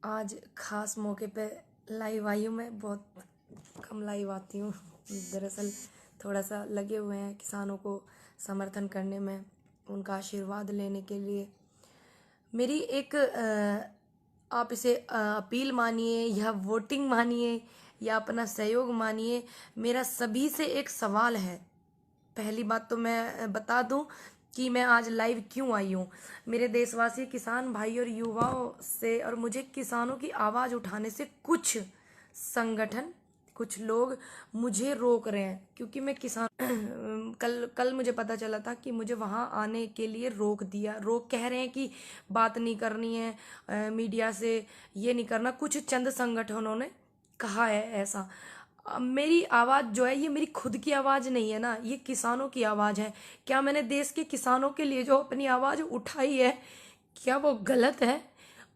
आज खास मौके पे लाइव आई हूँ। मैं बहुत कम लाइव आती हूँ। दरअसल थोड़ा सा लगे हुए हैं किसानों को समर्थन करने में, उनका आशीर्वाद लेने के लिए। मेरी एक आप इसे अपील मानिए या वोटिंग मानिए या अपना सहयोग मानिए, मेरा सभी से एक सवाल है। पहली बात तो मैं बता दूं कि मैं आज लाइव क्यों आई हूँ। मेरे देशवासी किसान भाई और युवाओं से और मुझे किसानों की आवाज़ उठाने से कुछ संगठन, कुछ लोग मुझे रोक रहे हैं, क्योंकि मैं किसान कल मुझे पता चला था कि मुझे वहाँ आने के लिए रोक कह रहे हैं कि बात नहीं करनी है मीडिया से, ये नहीं करना। कुछ चंद संगठनों ने कहा है ऐसा। मेरी आवाज़ जो है ये मेरी खुद की आवाज़ नहीं है ना, ये किसानों की आवाज़ है। क्या मैंने देश के किसानों के लिए जो अपनी आवाज़ उठाई है, क्या वो गलत है?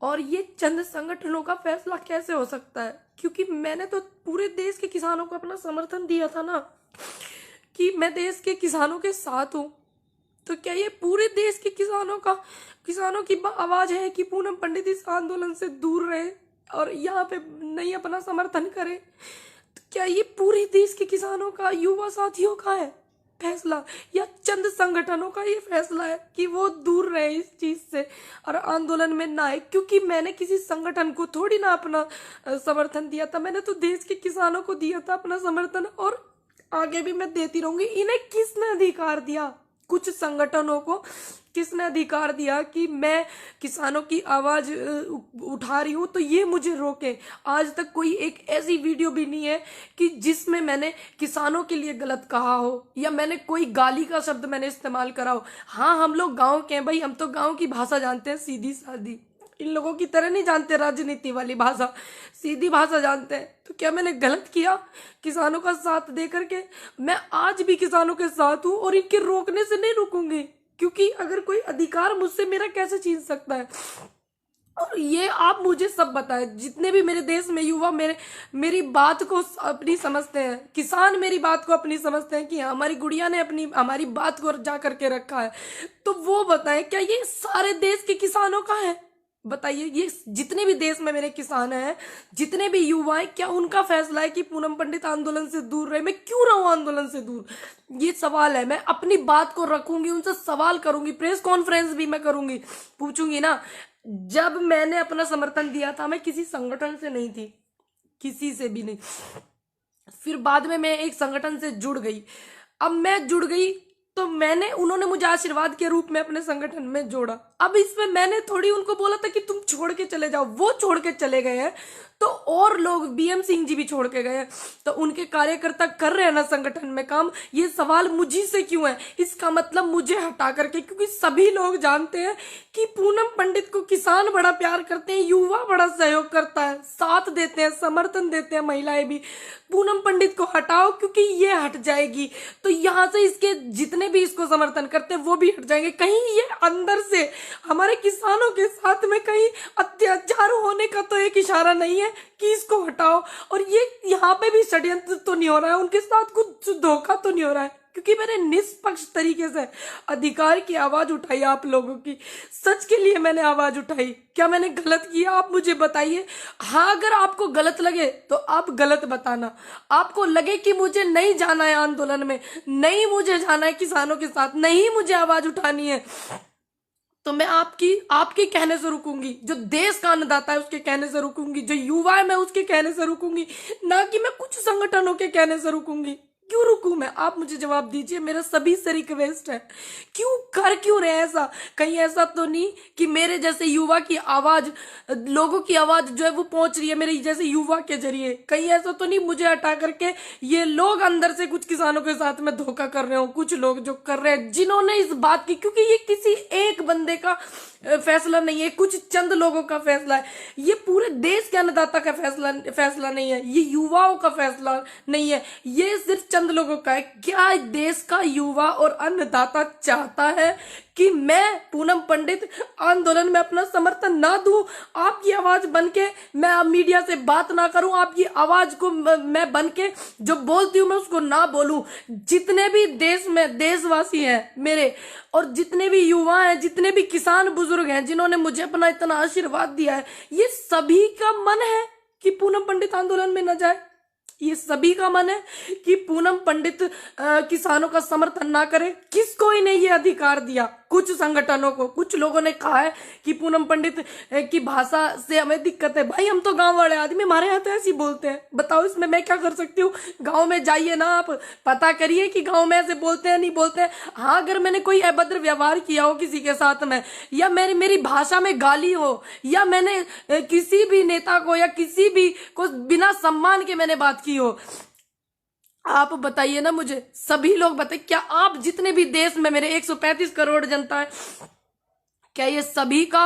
और ये चंद संगठनों का फैसला कैसे हो सकता है? क्योंकि मैंने तो पूरे देश के किसानों को अपना समर्थन दिया था ना, कि मैं देश के किसानों के साथ हूँ। तो क्या ये पूरे देश के किसानों की आवाज़ है कि पूनम पंडित इस आंदोलन से दूर रहे और यहाँ पे नहीं अपना समर्थन करे? तो क्या ये पूरे देश के किसानों का, युवा साथियों का है फैसला, या चंद संगठनों का ये फैसला है कि वो दूर रहे इस चीज से और आंदोलन में ना आए? क्योंकि मैंने किसी संगठन को थोड़ी ना अपना समर्थन दिया था, मैंने तो देश के किसानों को दिया था अपना समर्थन, और आगे भी मैं देती रहूंगी। इन्हें किसने अधिकार दिया, कुछ संगठनों को किसने अधिकार दिया कि मैं किसानों की आवाज उठा रही हूं तो ये मुझे रोके? आज तक कोई एक ऐसी वीडियो भी नहीं है कि जिसमें मैंने किसानों के लिए गलत कहा हो या मैंने कोई गाली का शब्द मैंने इस्तेमाल करा हो। हाँ, हम लोग गांव के हैं भाई, हम तो गांव की भाषा जानते हैं, सीधी सादी। इन लोगों की तरह नहीं जानते राजनीति वाली भाषा, सीधी भाषा जानते हैं। तो क्या मैंने गलत किया किसानों का साथ दे करके? मैं आज भी किसानों के साथ हूं और इनके रोकने से नहीं रुकूंगी, क्योंकि अगर कोई अधिकार मुझसे मेरा कैसे छीन सकता है? और ये आप मुझे सब बताएं, जितने भी मेरे देश में युवा मेरी बात को अपनी समझते हैं, किसान मेरी बात को अपनी समझते हैं कि हाँ, हमारी गुड़िया ने अपनी हमारी बात को जा करके रखा है, तो वो बताएं क्या ये सारे देश के किसानों का है? बताइए, ये जितने भी देश में मेरे किसान हैं, जितने भी युवा हैं, क्या उनका फैसला है कि पूनम पंडित आंदोलन से दूर रहे? मैं क्यों रहूं आंदोलन से दूर? ये सवाल है। मैं अपनी बात को रखूंगी, उनसे सवाल करूंगी, प्रेस कॉन्फ्रेंस भी मैं करूंगी, पूछूंगी ना। जब मैंने अपना समर्थन दिया था, मैं किसी संगठन से नहीं थी, किसी से भी नहीं। फिर बाद में मैं एक संगठन से जुड़ गई। अब मैं जुड़ गई तो उन्होंने मुझे आशीर्वाद के रूप में अपने संगठन में जोड़ा। अब इसमें मैंने थोड़ी उनको बोला था कि तुम छोड़ के चले जाओ, वो छोड़ के चले गए हैं। तो और लोग, बीएम सिंह जी भी छोड़ के गए हैं, तो उनके कार्यकर्ता कर रहे हैं ना संगठन में काम। ये सवाल मुझी से क्यों है? इसका मतलब मुझे हटा करके, क्योंकि सभी लोग जानते हैं कि पूनम पंडित को किसान बड़ा प्यार करते हैं, युवा बड़ा सहयोग करता है, साथ देते हैं, समर्थन देते हैं, महिलाएं भी। पूनम पंडित को हटाओ, क्योंकि ये हट जाएगी तो यहाँ से इसके जितने भी इसको समर्थन करते हैं वो भी हट जाएंगे। कहीं ये अंदर से हमारे किसानों के साथ में कहीं अत्याचार होने का तो एक इशारा नहीं है कि इसको हटाओ? और ये यहाँ पे भी षड्यंत्र तो नहीं हो रहा है, उनके साथ कुछ धोखा तो नहीं हो रहा है? क्योंकि मैंने निष्पक्ष तरीके से अधिकार की आवाज उठाई, आप लोगों की सच के लिए मैंने आवाज उठाई। क्या मैंने गलत किया? आप मुझे बताइए। हाँ, अगर आपको गलत लगे तो आप गलत बताना। आपको लगे कि मुझे नहीं जाना है आंदोलन में, नहीं मुझे जाना है किसानों के साथ, नहीं मुझे आवाज उठानी है, तो मैं आपके कहने से रुकूंगी। जो देश का अन्नदाता है उसके कहने से रुकूंगी, जो युवा है मैं उसके कहने से रुकूंगी, ना कि मैं कुछ संगठनों के कहने से रुकूंगी। क्यों रुकूं मैं? आप मुझे जवाब दीजिए। मेरा सभी से रिक्वेस्ट है, क्यों रहे ऐसा? कहीं ऐसा तो नहीं कि मेरे जैसे युवा की आवाज, लोगों की आवाज जो है वो पहुंच रही है मेरे जैसे युवा के जरिए? कहीं ऐसा तो नहीं मुझे हटा करके ये लोग अंदर से कुछ किसानों के साथ में धोखा कर रहे हो? कुछ लोग जो कर रहे हैं, जिन्होंने इस बात की, क्योंकि ये किसी एक बंदे का फैसला नहीं है, कुछ चंद लोगों का फैसला है, ये पूरे देश के अन्नदाता का फैसला नहीं है, ये युवाओं का फैसला नहीं है, ये सिर्फ चंद लोगों का है। क्या देश का युवा और अन्नदाता चाहता है कि मैं पूनम पंडित आंदोलन में अपना समर्थन ना दूं, आपकी आवाज बनके मैं अब मीडिया से बात ना करूं, आपकी आवाज को मैं बनके जो बोलती हूं मैं उसको ना बोलूं? जितने भी देश में देशवासी हैं मेरे, और जितने भी युवा हैं, जितने भी किसान बुजुर्ग हैं जिन्होंने मुझे अपना इतना आशीर्वाद दिया है, ये सभी का मन है कि पूनम पंडित आंदोलन में न जाए। ये सभी का मन है कि पूनम पंडित किसानों का समर्थन ना करे। किसको इन्हें ये अधिकार दिया? कुछ संगठनों को। कुछ लोगों ने कहा है कि पूनम पंडित की भाषा से हमें दिक्कत है। भाई हम तो गांव वाले आदमी, हमारे यहाँ तो ऐसे ही बोलते हैं। बताओ इसमें मैं क्या कर सकती हूँ? गांव में जाइए ना, आप पता करिए कि गांव में ऐसे बोलते हैं नहीं बोलते हैं। हाँ, अगर मैंने कोई अभद्र व्यवहार किया हो किसी के साथ में, या मेरी भाषा में गाली हो, या मैंने किसी भी नेता को या किसी भी को बिना सम्मान के मैंने बात की हो, आप बताइए ना मुझे। सभी लोग बताइए, क्या आप जितने भी देश में मेरे 135 करोड़ जनता है, क्या ये सभी का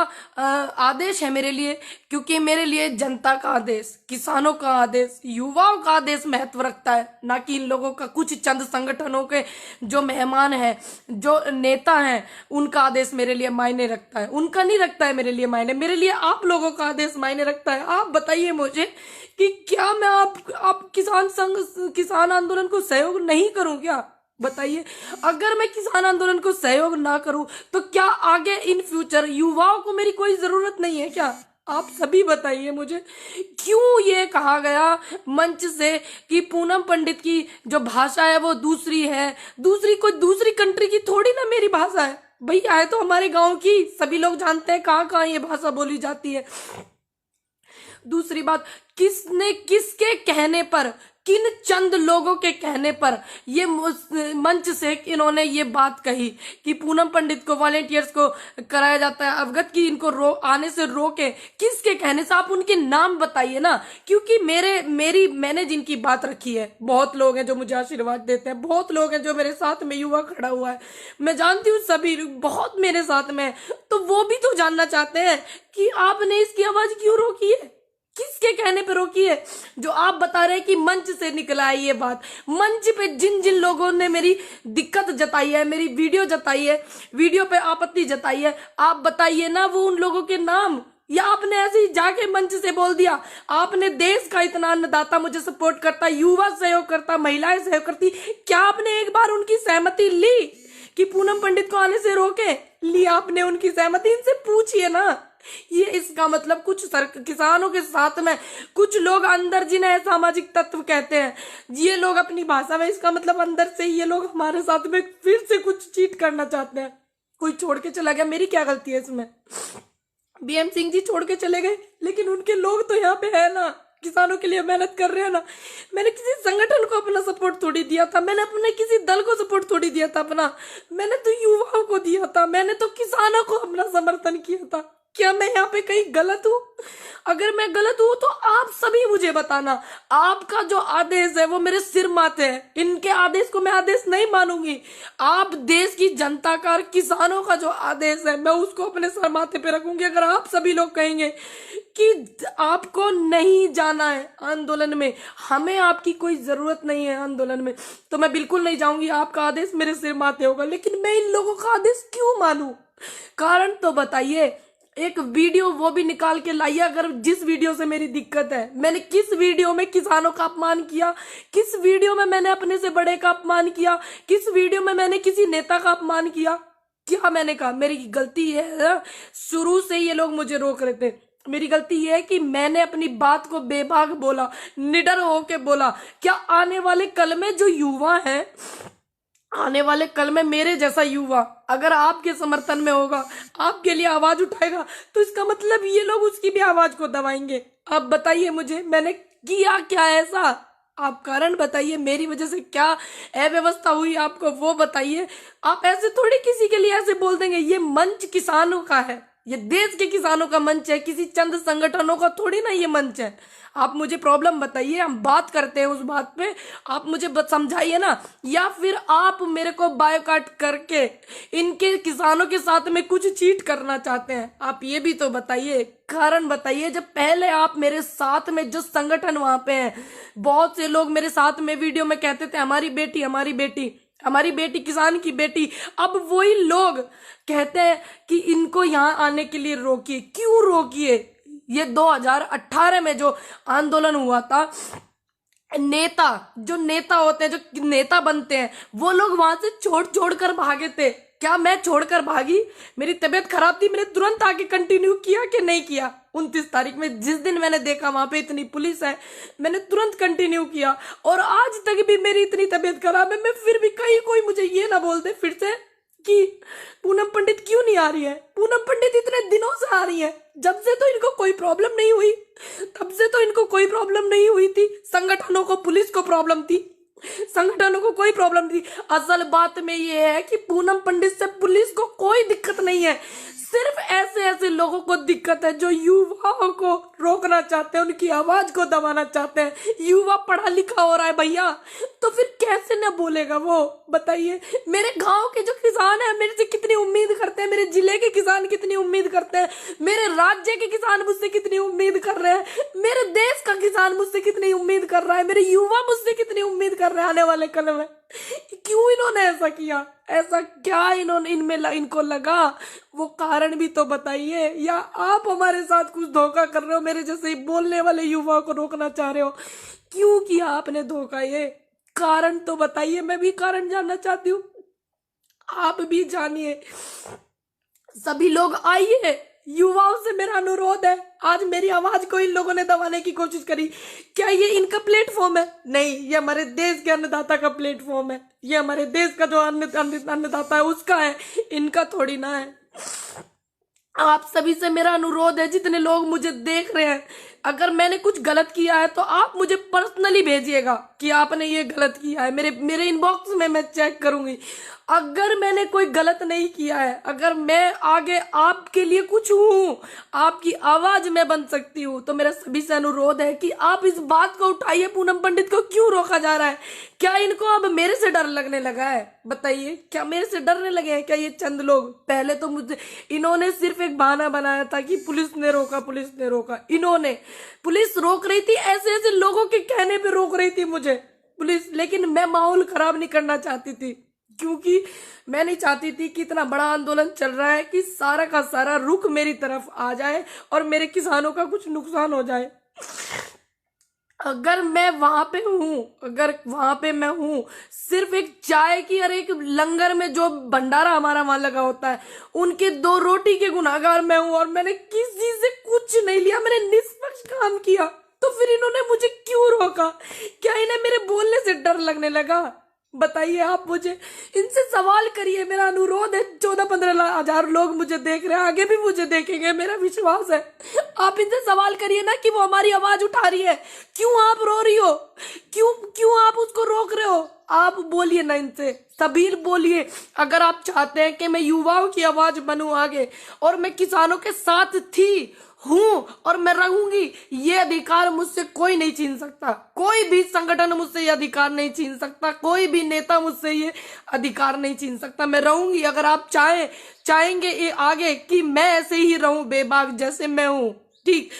आदेश है मेरे लिए? क्योंकि मेरे लिए जनता का आदेश, किसानों का आदेश, युवाओं का आदेश महत्व रखता है, ना कि इन लोगों का कुछ चंद संगठनों के जो मेहमान हैं, जो नेता हैं, उनका आदेश मेरे लिए मायने रखता है। उनका नहीं रखता है मेरे लिए मायने, मेरे लिए आप लोगों का आदेश मायने रखता है। आप बताइए मुझे कि क्या मैं आप किसान आंदोलन को सहयोग नहीं करूं क्या? बताइए, अगर मैं किसान आंदोलन को सहयोग ना करूं तो क्या आगे इन फ्यूचर युवाओं को मेरी कोई जरूरत नहीं है क्या? आप सभी बताइए मुझे। क्यों ये कहा गया मंच से कि पूनम पंडित की जो भाषा है वो दूसरी है? कोई दूसरी कंट्री की थोड़ी ना मेरी भाषा है। भैया है तो हमारे गांव की, सभी लोग जानते हैं कहाँ कहाँ ये भाषा बोली जाती है। दूसरी बात, किसने किसके कहने पर, किन चंद लोगों के कहने पर ये मंच से इन्होंने ये बात कही कि पूनम पंडित को, वॉलेंटियर्स को कराया जाता है अवगत की इनको आने से रोके? किसके कहने से? आप उनके नाम बताइए ना। क्योंकि मैंने जिनकी बात रखी है, बहुत लोग हैं जो मुझे आशीर्वाद देते हैं, बहुत लोग हैं जो मेरे साथ में युवा खड़ा हुआ है, मैं जानती हूँ सभी बहुत मेरे साथ में, तो वो भी तो जानना चाहते हैं कि आपने इसकी आवाज क्यों रोकी है, किसके कहने पे रोकी है? जो आप बता रहे हैं कि मंच से निकला है ये बात, मंच पे जिन जिन लोगों ने मेरी दिक्कत जताई है, मेरी वीडियो पे आपत्ति जताई है, आप बताइए ना वो उन लोगों के नाम। या आपने ऐसे ही जाके मंच से बोल दिया? आपने देश का इतना अन्नदाता मुझे सपोर्ट करता, युवा सहयोग करता, महिलाएं सहयोग करती, क्या आपने एक बार उनकी सहमति ली कि पूनम पंडित को आने से रोके? लिया आपने उनकी सहमति? इनसे पूछिए ना। ये इसका मतलब कुछ किसानों के साथ में कुछ लोग अंदर, जिन्हें सामाजिक तत्व कहते हैं, ये लोग अपनी भाषा में, इसका मतलब अंदर से ये लोग हमारे साथ में फिर से कुछ चीट करना चाहते हैं। कोई छोड़ के चला गया, मेरी क्या गलती है इसमें? बीएम सिंह जी छोड़ के चले गए, लेकिन उनके लोग तो यहाँ पे है ना, किसानों के लिए मेहनत कर रहे हैं ना। मैंने किसी संगठन को अपना सपोर्ट थोड़ी दिया था, मैंने अपने किसी दल को सपोर्ट थोड़ी दिया था अपना, मैंने तो युवाओं को दिया था, मैंने तो किसानों को अपना समर्थन किया था। क्या मैं यहाँ पे कहीं गलत हूँ? अगर मैं गलत हूँ तो आप सभी मुझे बताना। आपका जो आदेश है वो मेरे सिर माथे है, इनके आदेश को मैं आदेश नहीं मानूंगी। आप देश की जनता का, किसानों का जो आदेश है मैं उसको अपने सर माथे पे रखूंगी। अगर आप सभी लोग कहेंगे कि आपको नहीं जाना है आंदोलन में, हमें आपकी कोई जरूरत नहीं है आंदोलन में, तो मैं बिल्कुल नहीं जाऊंगी। आपका आदेश मेरे सिर माथे होगा, लेकिन मैं इन लोगों का आदेश क्यों मानूं? कारण तो बताइए। एक वीडियो वो भी निकाल के लाइए, अगर जिस वीडियो से मेरी दिक्कत है। मैंने किस वीडियो में किसानों का अपमान किया? किस वीडियो में मैंने अपने से बड़े का अपमान किया? किस वीडियो में मैंने किसी नेता का अपमान किया? क्या मैंने कहा? मेरी गलती है, शुरू से ये लोग मुझे रोक रहे थे। मेरी गलती ये है कि मैंने अपनी बात को बेबाक बोला, निडर होके बोला। क्या आने वाले कल में जो युवा है, आने वाले कल में मेरे जैसा युवा अगर आपके समर्थन में होगा, आपके लिए आवाज उठाएगा, तो इसका मतलब ये लोग उसकी भी आवाज को दबाएंगे। आप बताइए मुझे, मैंने किया क्या ऐसा? आप कारण बताइए, मेरी वजह से क्या अव्यवस्था हुई आपको वो बताइए। आप ऐसे थोड़ी किसी के लिए ऐसे बोल देंगे। ये मंच किसानों का है, ये देश के किसानों का मंच है, किसी चंद संगठनों का थोड़ी ना ये मंच है। आप मुझे प्रॉब्लम बताइए, हम बात करते हैं उस बात पे, आप मुझे समझाइए ना। या फिर आप मेरे को बायकॉट करके इनके किसानों के साथ में कुछ चीट करना चाहते हैं? आप ये भी तो बताइए, कारण बताइए। जब पहले आप मेरे साथ में जो संगठन वहां पे हैं, बहुत से लोग मेरे साथ में वीडियो में कहते थे हमारी बेटी हमारी बेटी हमारी बेटी किसान की बेटी, अब वही लोग कहते हैं कि इनको यहाँ आने के लिए रोकिए। क्यों रोकिए? ये 2018 में जो आंदोलन हुआ था, नेता जो नेता होते हैं, जो नेता बनते हैं, वो लोग वहां से छोड़ कर भागे थे। क्या मैं छोड़कर भागी? मेरी तबीयत खराब थी, मैंने तुरंत आके कंटिन्यू किया कि नहीं किया? 29 तारीख में जिस दिन मैंने देखा वहां पे इतनी पुलिस है, मैंने तुरंत कंटिन्यू किया। और आज तक भी मेरी इतनी तबीयत खराब है, मैं फिर भी कहीं कोई मुझे ये ना बोल दे फिर से कि पूनम पंडित क्यों नहीं आ रही है। पूनम पंडित इतने दिनों से आ रही है, जब से तो इनको कोई प्रॉब्लम नहीं हुई, तब से तो इनको कोई प्रॉब्लम नहीं हुई थी। संगठनों को, पुलिस को प्रॉब्लम थी, संगठनों को कोई प्रॉब्लम थी। असल बात में ये है कि पूनम पंडित से पुलिस को कोई दिक्कत नहीं है, सिर्फ ऐसे ऐसे लोगों को दिक्कत है जो युवाओं को रोकना चाहते हैं, उनकी आवाज को दबाना चाहते हैं। युवा पढ़ा लिखा हो रहा है भैया, तो फिर कैसे न बोलेगा वो? बताइए। मेरे गांव के जो किसान है मेरे से कितनी उम्मीद करते हैं, मेरे जिले के किसान कितनी उम्मीद करते हैं, मेरे राज्य के किसान मुझसे कितनी उम्मीद कर रहे हैं, मेरे देश का किसान मुझसे कितनी उम्मीद कर रहा है, मेरे युवा मुझसे कितनी उम्मीद कर रहे हैं आने वाले कल में। क्यों इन्होंने ऐसा किया? ऐसा क्या इन्होंने इनको लगा? वो कारण भी तो बताइए। या आप हमारे साथ कुछ धोखा कर रहे हो, मेरे जैसे बोलने वाले युवाओं को रोकना चाह रहे हो? क्यों किया आपने धोखा? ये कारण तो बताइए, मैं भी कारण जानना चाहती हूँ, आप भी जानिए। सभी लोग आइए, युवाओं से मेरा अनुरोध है। आज मेरी आवाज को इन लोगों ने दबाने की कोशिश करी, क्या ये इनका प्लेटफॉर्म है? नहीं, ये हमारे देश के अन्नदाता का प्लेटफॉर्म है, ये हमारे देश का जो अन्नदाता है उसका है, इनका थोड़ी ना है। आप सभी से मेरा अनुरोध है, जितने लोग मुझे देख रहे हैं, अगर मैंने कुछ गलत किया है तो आप मुझे पर्सनली भेजिएगा कि आपने ये गलत किया है। मेरे इनबॉक्स में मैं चेक करूंगी। अगर मैंने कोई गलत नहीं किया है, अगर मैं आगे आपके लिए कुछ हूं, आपकी आवाज में बन सकती हूं, तो मेरा सभी से अनुरोध है कि आप इस बात को उठाइए। पूनम पंडित को क्यों रोका जा रहा है? क्या इनको अब मेरे से डर लगने लगा है? बताइए, क्या मेरे से डरने लगे हैं क्या ये चंद लोग? पहले तो मुझे इन्होंने सिर्फ एक बहाना बनाया था कि पुलिस ने रोका, पुलिस ने रोका। इन्होंने, पुलिस रोक रही थी, ऐसे ऐसे लोगों के कहने पे रोक रही थी मुझे पुलिस, लेकिन मैं माहौल खराब नहीं करना चाहती थी, क्योंकि मैं नहीं चाहती थी कि इतना बड़ा आंदोलन चल रहा है कि सारा का सारा रुख मेरी तरफ आ जाए और मेरे किसानों का कुछ नुकसान हो जाए। अगर मैं वहां पे हूं, अगर वहां पे मैं हूं, सिर्फ एक चाय की और एक लंगर में जो भंडारा हमारा वहां लगा होता है, उनके 2 रोटी के गुनाहगार मैं हूं, और मैंने किसी से कुछ नहीं लिया, मैंने निष्पक्ष काम किया, तो फिर इन्होंने मुझे क्यों रोका? क्या इन्हें मेरे बोलने से डर लगने लगा? बताइए, आप मुझे इनसे सवाल करिए, मेरा अनुरोध है। 14-15 हजार लोग मुझे देख रहे हैं, आगे भी मुझे देखेंगे, मेरा विश्वास है। आप इनसे सवाल करिए ना कि वो हमारी आवाज उठा रही है, क्यों आप रो रही हो, क्यों आप उसको रोक रहे हो? आप बोलिए ना इनसे, सबीर बोलिए। अगर आप चाहते हैं कि मैं युवाओं की आवाज बनूं आगे, और मैं किसानों के साथ थी, हूं और मैं रहूंगी, ये अधिकार मुझसे कोई नहीं छीन सकता, कोई भी संगठन मुझसे ये अधिकार नहीं छीन सकता, कोई भी नेता मुझसे ये अधिकार नहीं छीन सकता। मैं रहूंगी। अगर आप चाहेंगे ये आगे कि मैं ऐसे ही रहूं बेबाक जैसे मैं हूं, ठीक,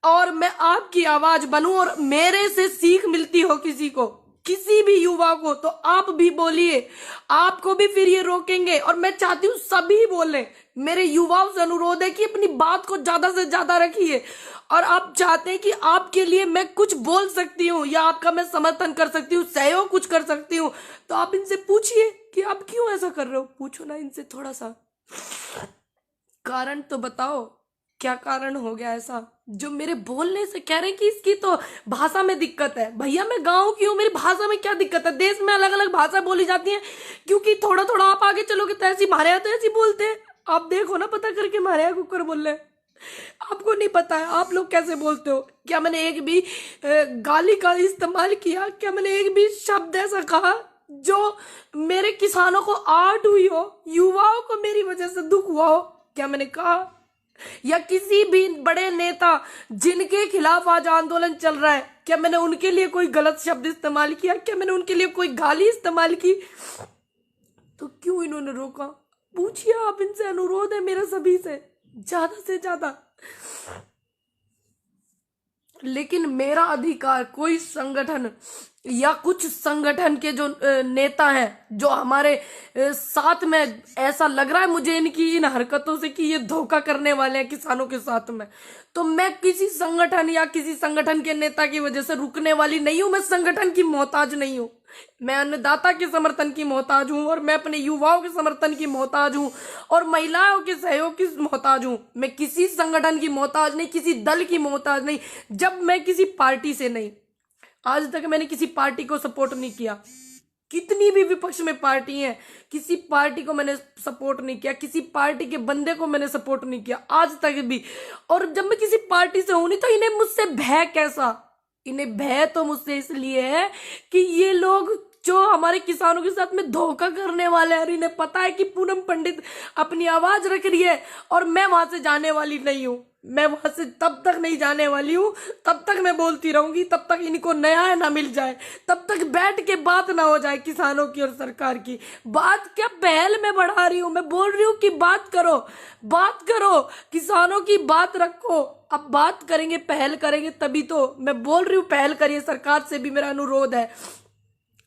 और मैं आपकी आवाज बनूं और मेरे से सीख मिलती हो किसी को, किसी भी युवा को, तो आप भी बोलिए, आपको भी फिर ये रोकेंगे। और मैं चाहती हूँ सभी बोले, मेरे युवाओं से अनुरोध है कि अपनी बात को ज्यादा से ज्यादा रखिए। और आप चाहते हैं कि आपके लिए मैं कुछ बोल सकती हूँ या आपका मैं समर्थन कर सकती हूँ, सहयोग कुछ कर सकती हूँ, तो आप इनसे पूछिए कि आप क्यों ऐसा कर रहे हो। पूछो ना इनसे, थोड़ा सा कारण तो बताओ, क्या कारण हो गया ऐसा जो मेरे बोलने से कह रहे हैं कि इसकी तो भाषा में दिक्कत है? भैया, मैं गांव की हूँ, मेरी भाषा में क्या दिक्कत है? देश में अलग अलग भाषा बोली जाती है, क्योंकि थोड़ा थोड़ा आप आगे चलोगे तो ऐसी, हमारे यहाँ तो ऐसी बोलते हैं। आप देखो ना, पता करके, हमारे यहाँ कुकर बोल रहे हैं। आपको नहीं पता है आप लोग कैसे बोलते हो? क्या मैंने एक भी गाली का इस्तेमाल किया? क्या मैंने एक भी शब्द ऐसा कहा जो मेरे किसानों को आहट हुई हो, युवाओं को मेरी वजह से दुख हुआ हो? क्या मैंने कहा? या किसी भी बड़े नेता जिनके खिलाफ आज आंदोलन चल रहा है, क्या मैंने उनके लिए कोई गलत शब्द इस्तेमाल किया? क्या मैंने उनके लिए कोई गाली इस्तेमाल की? तो क्यों इन्होंने रोका? पूछिए आप इनसे, अनुरोध है मेरा सभी से ज्यादा। लेकिन मेरा अधिकार कोई संगठन या कुछ संगठन के जो नेता हैं, जो हमारे साथ में, ऐसा लग रहा है मुझे इनकी इन हरकतों से कि ये धोखा करने वाले हैं किसानों के साथ में, तो मैं किसी संगठन या किसी संगठन के नेता की वजह से रुकने वाली नहीं हूं। मैं संगठन की मोहताज नहीं हूं। मैं अन्नदाता के समर्थन की मोहताज हूं, और मैं अपने युवाओं के समर्थन की मोहताज हूं, और महिलाओं के सहयोग की मोहताज हूं। मैं किसी संगठन की मोहताज नहीं, किसी दल की मोहताज नहीं। जब मैं किसी पार्टी से नहीं, आज तक मैंने किसी पार्टी को सपोर्ट नहीं किया। कितनी भी विपक्ष में पार्टी है, किसी पार्टी को मैंने सपोर्ट नहीं किया, किसी पार्टी के बंदे को मैंने सपोर्ट नहीं किया आज तक भी। और जब मैं किसी पार्टी से हूं नहीं, तो इन्हें मुझसे भय कैसा? इन्हें भय तो मुझसे इसलिए है कि ये लोग जो हमारे किसानों के साथ में धोखा करने वाले हैं, इन्हें पता है कि पूनम पंडित अपनी आवाज रख रही है और मैं वहां से जाने वाली नहीं हूं। मैं वहां से तब तक नहीं जाने वाली हूं, तब तक मैं बोलती रहूंगी, तब तक इनको न्याय ना मिल जाए, तब तक बैठ के बात ना हो जाए किसानों की और सरकार की। बात क्या पहल में बढ़ा रही हूं, मैं बोल रही हूं कि बात करो, बात करो, किसानों की बात रखो। अब बात करेंगे, पहल करेंगे, तभी तो मैं बोल रही हूं पहल करिए। सरकार से भी मेरा अनुरोध है,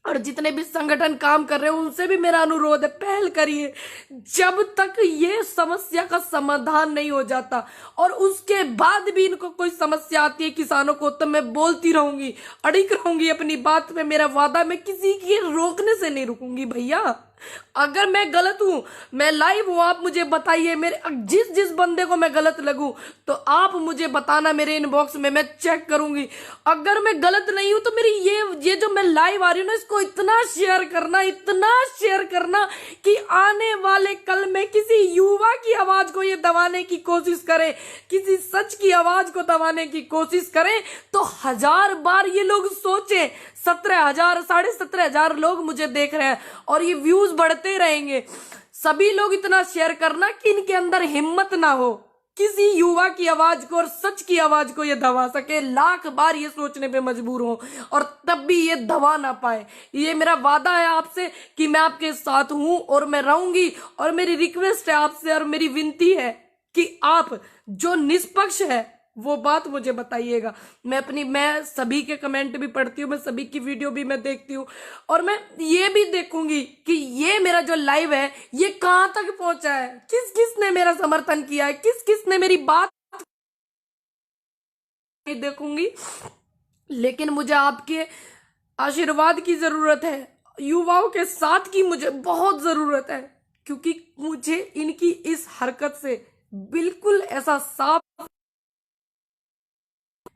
और जितने भी संगठन काम कर रहे हैं उनसे भी मेरा अनुरोध है, पहल करिए। जब तक ये समस्या का समाधान नहीं हो जाता और उसके बाद भी इनको कोई समस्या आती है किसानों को, तो मैं बोलती रहूंगी, अड़िग रहूंगी अपनी बात में। मेरा वादा, मैं किसी के रोकने से नहीं रुकूंगी भैया। अगर मैं गलत हूं, मैं लाइव हूं, आप मुझे बताइए। मेरे जिस जिस बंदे को मैं गलत लगूं तो आप मुझे बताना मेरे इनबॉक्स में, मैं चेक करूंगी। अगर मैं गलत नहीं हूं तो मेरी ये जो मैं लाइव आ रही हूं ना, इसको इतना शेयर करना, इतना शेयर करना कि आने वाले कल में किसी युवा की आवाज को ये दबाने की कोशिश करे, किसी सच की आवाज को दबाने की कोशिश करे, तो 1000 बार ये लोग सोचे। 17,000 17,500 लोग मुझे देख रहे हैं और ये व्यूज बढ़ते रहेंगे। सभी लोग इतना शेयर करना कि इनके अंदर हिम्मत ना हो किसी युवा की आवाज को और सच की आवाज को ये दबा सके। लाख बार ये सोचने पे मजबूर हो और तब भी ये दबा ना पाए। ये मेरा वादा है आपसे कि मैं आपके साथ हूं और मैं रहूंगी। और मेरी रिक्वेस्ट है आपसे और मेरी विनती है कि आप जो निष्पक्ष है वो बात मुझे बताइएगा। मैं सभी के कमेंट भी पढ़ती हूँ, मैं सभी की वीडियो भी मैं देखती हूँ, और मैं ये भी देखूंगी कि ये मेरा जो लाइव है ये कहां तक पहुंचा है, किस किस ने मेरा समर्थन किया है, किस किस ने मेरी बात देखूंगी। लेकिन मुझे आपके आशीर्वाद की जरूरत है, युवाओं के साथ की मुझे बहुत जरूरत है, क्योंकि मुझे इनकी इस हरकत से बिल्कुल ऐसा साफ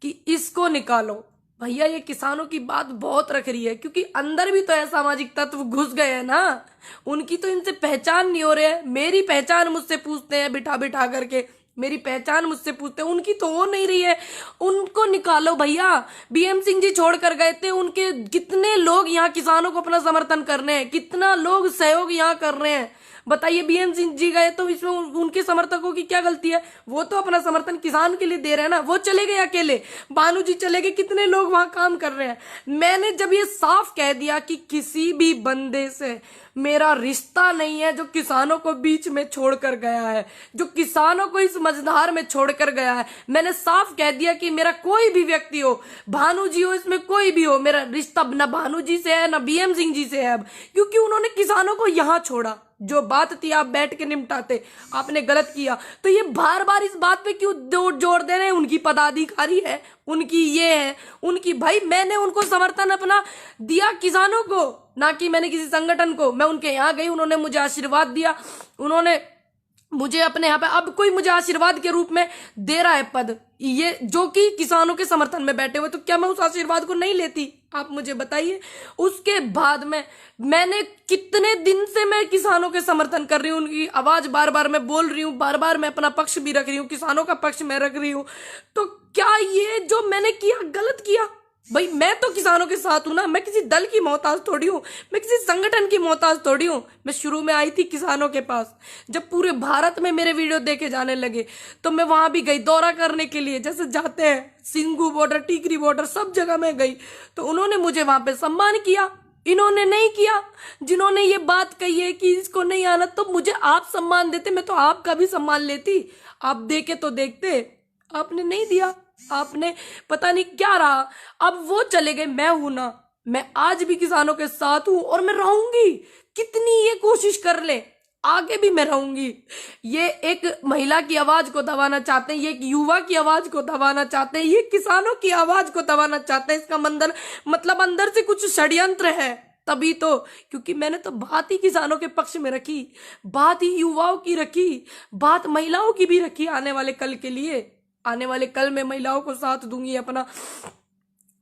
कि इसको निकालो भैया। ये किसानों की बात बहुत रख रही है, क्योंकि अंदर भी तो असामाजिक तत्व घुस गए हैं ना, उनकी तो इनसे पहचान नहीं हो रही है। मेरी पहचान मुझसे पूछते हैं बिठा बिठा करके, मेरी पहचान मुझसे पूछते हैं, उनकी तो हो नहीं रही है। उनको निकालो भैया। बीएम सिंह जी छोड़ कर गए थे, उनके कितने लोग यहाँ किसानों को अपना समर्थन कर रहे हैं, कितना लोग सहयोग यहाँ कर रहे हैं। बताइए, बीएम सिंह जी गए तो इसमें उनके समर्थकों की क्या गलती है? वो तो अपना समर्थन किसान के लिए दे रहे हैं ना। वो चले गए अकेले, भानु जी चले गए, कितने लोग वहां काम कर रहे हैं। मैंने जब ये साफ कह दिया कि किसी भी बंदे से मेरा रिश्ता नहीं है जो किसानों को बीच में छोड़कर गया है, जो किसानों को इस मझधार में छोड़कर गया है, मैंने साफ कह दिया कि मेरा कोई भी व्यक्ति हो, भानु जी हो, इसमें कोई भी हो, मेरा रिश्ता न भानु जी से है न बीएम सिंह जी से है अब, क्योंकि उन्होंने किसानों को यहां छोड़ा। जो बात थी आप बैठ के निपटाते, आपने गलत किया। तो ये बार बार इस बात पे क्यों जोर दे रहे हैं? उनकी पदाधिकारी है, उनकी ये है, उनकी, भाई मैंने उनको समर्थन अपना दिया किसानों को, ना कि मैंने किसी संगठन को। मैं उनके यहाँ गई, उन्होंने मुझे आशीर्वाद दिया, उन्होंने मुझे अपने यहाँ पे, अब कोई मुझे आशीर्वाद के रूप में दे रहा है पद, ये जो कि किसानों के समर्थन में बैठे हुए, तो क्या मैं उस आशीर्वाद को नहीं लेती? आप मुझे बताइए। उसके बाद मैंने कितने दिन से मैं किसानों के समर्थन कर रही हूँ, उनकी आवाज बार बार मैं बोल रही हूँ, बार बार मैं अपना पक्ष भी रख रही हूँ, किसानों का पक्ष मैं रख रही हूँ। तो क्या ये जो मैंने किया गलत किया? भाई मैं तो किसानों के साथ हूं ना, मैं किसी दल की मोहताज थोड़ी हूं, मैं किसी संगठन की मोहताज थोड़ी हूं। मैं शुरू में आई थी किसानों के पास, जब पूरे भारत में मेरे वीडियो देखे जाने लगे तो मैं वहां भी गई दौरा करने के लिए, जैसे जाते हैं सिंगू बॉर्डर, टीकरी बॉर्डर, सब जगह मैं गई। तो उन्होंने मुझे वहां पे सम्मान किया, इन्होंने नहीं किया। जिन्होंने ये बात कही है कि इसको नहीं आना, तो मुझे आप सम्मान देते, मैं तो आपका भी सम्मान लेती। आप देखे तो देखते, आपने नहीं दिया, आपने पता नहीं क्या रहा। अब वो चले गए, मैं हूं ना, मैं आज भी किसानों के साथ हूं और मैं रहूंगी। कितनी ये कोशिश कर ले, आगे भी मैं रहूंगी। ये एक महिला की आवाज को दबाना चाहते हैं, ये एक युवा की आवाज को दबाना चाहते हैं, ये किसानों की आवाज को दबाना चाहते हैं। इसका मतलब अंदर से कुछ षड्यंत्र है, तभी तो। क्योंकि मैंने तो बात ही किसानों के पक्ष में रखी, बात ही युवाओं की रखी, बात महिलाओं की भी रखी। आने वाले कल के लिए, आने वाले कल में महिलाओं को साथ दूंगी अपना,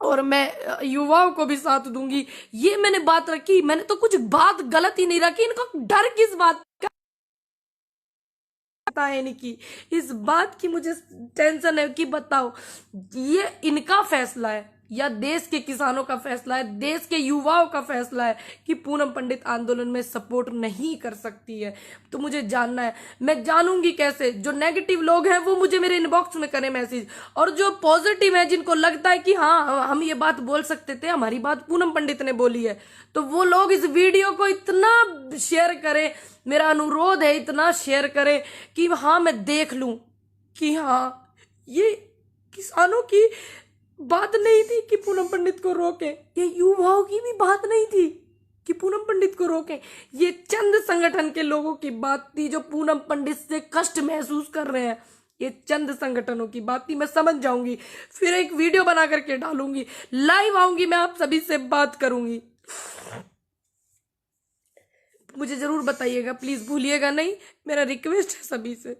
और मैं युवाओं को भी साथ दूंगी। ये मैंने बात रखी, मैंने तो कुछ बात गलत ही नहीं रखी। इनको डर किस बात का है नहीं की, इस बात की मुझे टेंशन है कि बताओ ये इनका फैसला है या देश के किसानों का फैसला है, देश के युवाओं का फैसला है कि पूनम पंडित आंदोलन में सपोर्ट नहीं कर सकती है। तो मुझे जानना है, मैं जानूंगी कैसे? जो नेगेटिव लोग हैं वो मुझे मेरे इनबॉक्स में करें मैसेज, और जो पॉजिटिव है, जिनको लगता है कि हाँ हम ये बात बोल सकते थे, हमारी बात पूनम पंडित ने बोली है, तो वो लोग इस वीडियो को इतना शेयर करें, मेरा अनुरोध है इतना शेयर करें कि हाँ मैं देख लूं कि हाँ ये किसानों की बात नहीं थी कि पूनम पंडित को रोके, ये युवाओं की भी बात नहीं थी कि पूनम पंडित को रोके, ये चंद संगठन के लोगों की बात थी जो पूनम पंडित से कष्ट महसूस कर रहे हैं। ये चंद संगठनों की बात थी। मैं समझ जाऊंगी, फिर एक वीडियो बना करके डालूंगी, लाइव आऊंगी, मैं आप सभी से बात करूंगी। मुझे जरूर बताइएगा, प्लीज भूलिएगा नहीं, मेरा रिक्वेस्ट है सभी से।